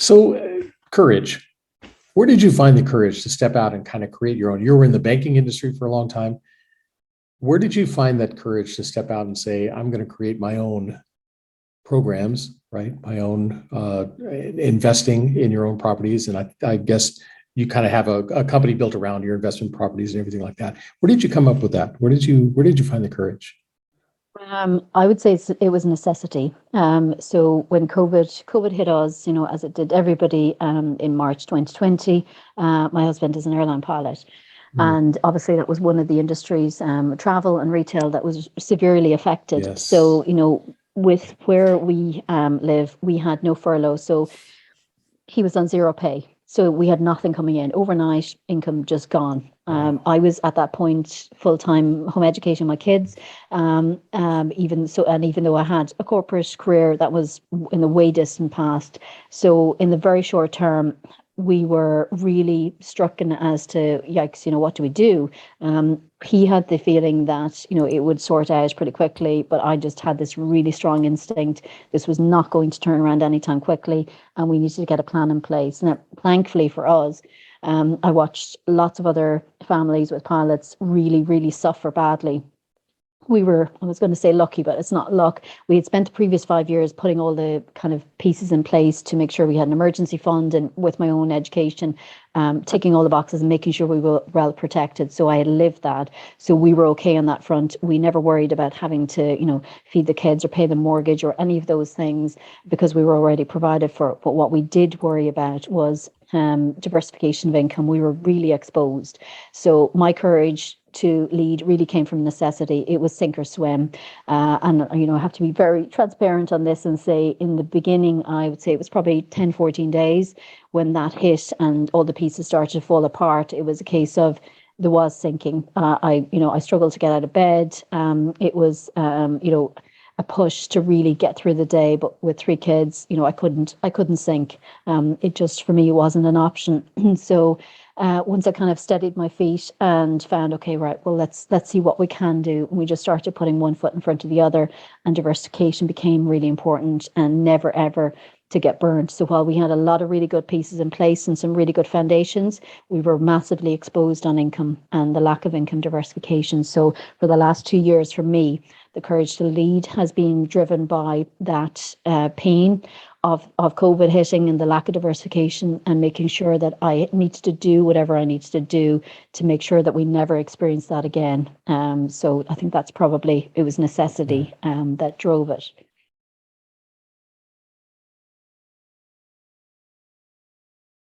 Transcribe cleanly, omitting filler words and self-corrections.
So, courage. Where did you find the courage to step out and kind of create your own? You were in the banking industry for a long time. Where did you find that courage to step out and say, I'm going to create my own programs, right? My own investing in your own properties. And I guess you kind of have a company built around your investment properties and everything like that. Where did you come up with that? Where did you find the courage? I would say it was a necessity. So when COVID hit us, as it did everybody, in March 2020, my husband is an airline pilot. Mm, And obviously that was one of the industries, travel and retail, that was severely affected. yes. So, with where we live, we had no furlough. So he was on zero pay. So we had nothing coming in. Overnight income just gone. Wow. I was at that point full-time home educating my kids. Even though I had a corporate career, that was in the way distant past. So in the very short term, we were really stricken as to, yikes, what do we do? He had the feeling that, it would sort out pretty quickly, but I just had this really strong instinct. This was not going to turn around anytime quickly, and we needed to get a plan in place. Now, thankfully for us, I watched lots of other families with pilots really, really suffer badly. I was going to say lucky, but it's not luck. We had spent the previous 5 years putting all the kind of pieces in place to make sure we had an emergency fund, and with my own education, ticking all the boxes and making sure we were well protected. So I had lived that. So we were okay on that front. We never worried about having to, feed the kids or pay the mortgage or any of those things, because we were already provided for. But what we did worry about was diversification of income. We were really exposed. So my courage to lead really came from necessity. It was sink or swim. And, I have to be very transparent on this and say, in the beginning, I would say it was probably 10, 14 days when that hit and all the pieces started to fall apart. It was a case of, there was sinking. I struggled to get out of bed. It was, a push to really get through the day. But with three kids, I couldn't sink. It just, for me, wasn't an option. So once I kind of steadied my feet and found, okay, right, well, let's see what we can do. And we just started putting one foot in front of the other, and diversification became really important, and never ever to get burned. So while we had a lot of really good pieces in place and some really good foundations, we were massively exposed on income and the lack of income diversification. So for the last 2 years, for me, the courage to lead has been driven by that pain of COVID hitting and the lack of diversification, and making sure that I needed to do whatever I needed to do to make sure that we never experience that again. So I think that's probably, it was necessity that drove it.